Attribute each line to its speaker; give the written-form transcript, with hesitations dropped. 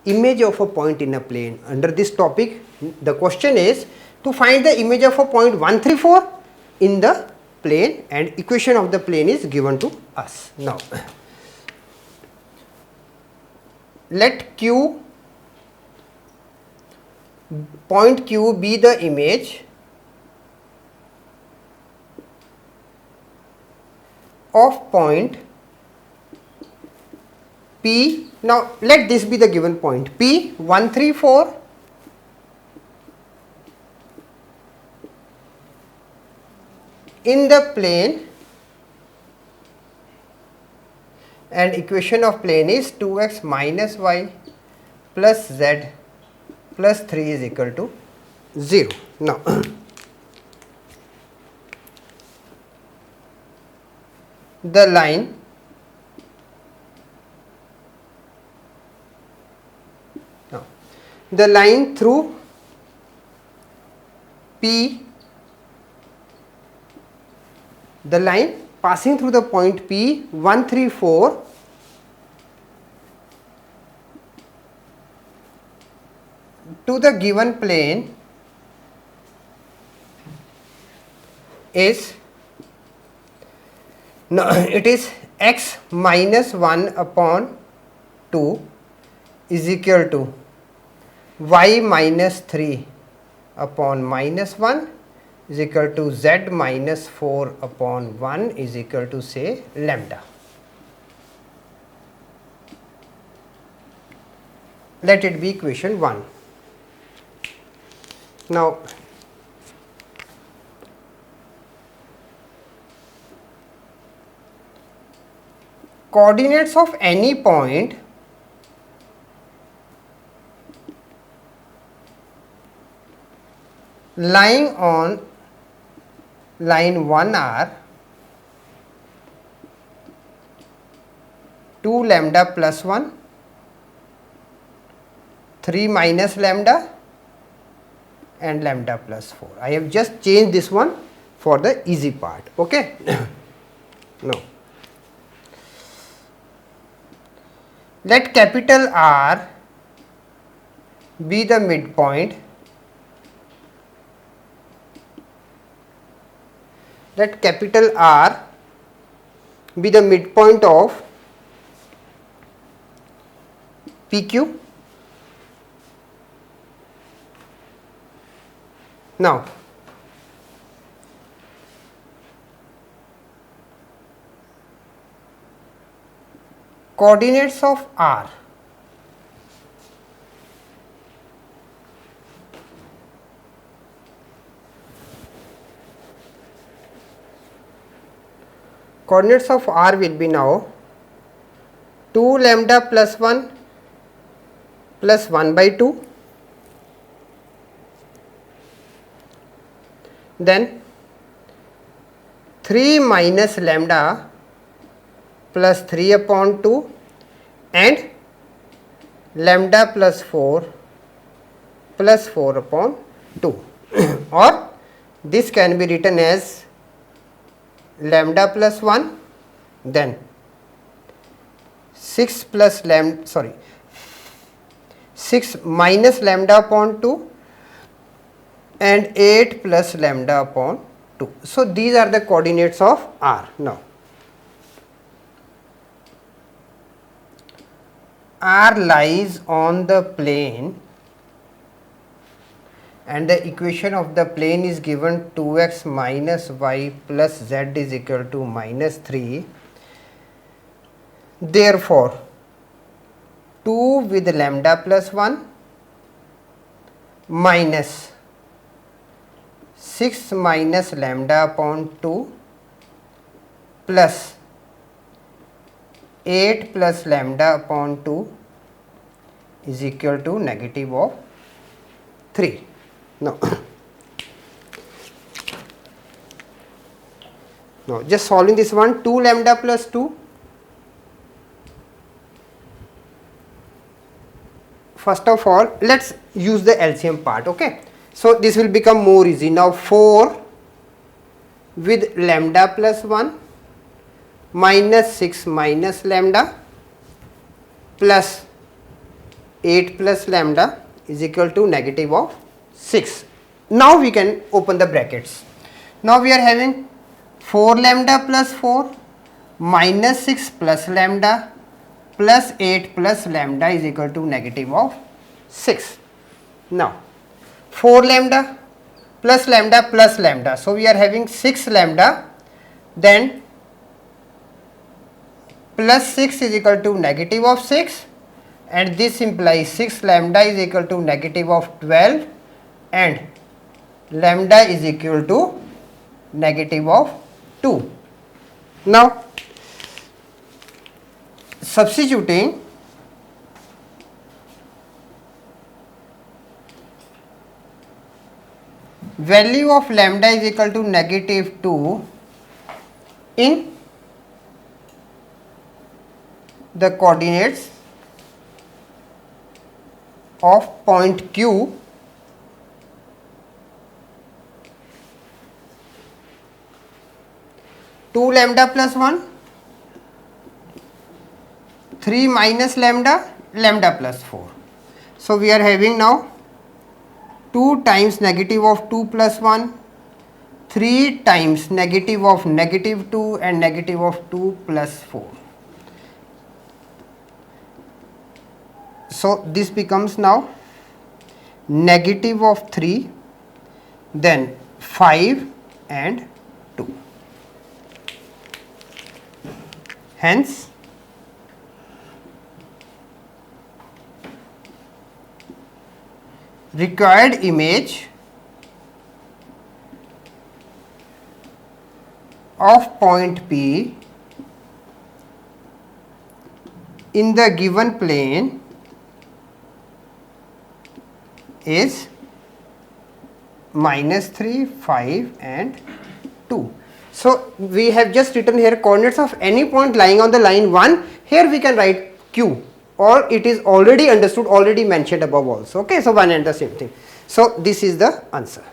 Speaker 1: image of a point in a plane. Under this topic, the question is to find the image of a point 134 in the plane, and equation of the plane is given to us. Now, let Q, point Q be the image of point P. Now, let this be the given point P 134 in the plane, and equation of plane is 2x minus y plus z plus 3 is equal to 0. Now, the line through P, the line passing through the point P 134 to the given plane is, now it is x minus 1 upon 2 is equal to y minus 3 upon minus 1 is equal to z minus 4 upon 1 is equal to, say, lambda. Let it be equation 1. Now, coordinates of any point lying on line 1 are 2 lambda plus 1, 3 minus lambda and lambda plus 4. I have just changed this one for the easy part. Okay. Now, let capital R be the midpoint. Let capital R be the midpoint of PQ. Now, coordinates of R. Coordinates of R will be now 2 lambda plus 1 plus 1 by 2, then 3 minus lambda plus 3 upon 2 and lambda plus 4 plus 4 upon 2 or this can be written as lambda plus 1, then 6 plus lambda, 6 minus lambda upon 2 and 8 plus lambda upon 2. So, these are the coordinates of R. Now, R lies on the plane and the equation of the plane is given 2x minus y plus z is equal to minus 3. Therefore, 2 with lambda plus 1 minus 6 minus lambda upon 2 plus 8 plus lambda upon 2 is equal to negative of 3. Now, just solving this one, 2 lambda plus 2, first of all let us use the LCM part. Okay. So, this will become more easy. Now, 4 with lambda plus 1 minus 6 minus lambda plus 8 plus lambda is equal to negative of 6. Now we can open the brackets. Now we are having 4 lambda plus 4 minus 6 plus lambda plus 8 plus lambda is equal to negative of 6. Now 4 lambda plus lambda plus lambda. So we are having 6 lambda, then plus 6 is equal to negative of 6, and this implies 6 lambda is equal to negative of 12 and lambda is equal to negative of 2. Now substituting value of lambda is equal to negative 2 in the coordinates of point Q, two lambda plus 1, 3 minus lambda, lambda plus 4. So we are having now 2 times negative of 2 plus 1, 3 times negative of negative 2 and negative of 2 plus 4. So this becomes now negative of 3, then 5 and 2. Hence required image of point P in the given plane is -3, 5 and 2. So we have just written here coordinates of any point lying on the line 1. Here we can write Q, or it is already understood, already mentioned above also. Okay, so one and the same thing. So this is the answer.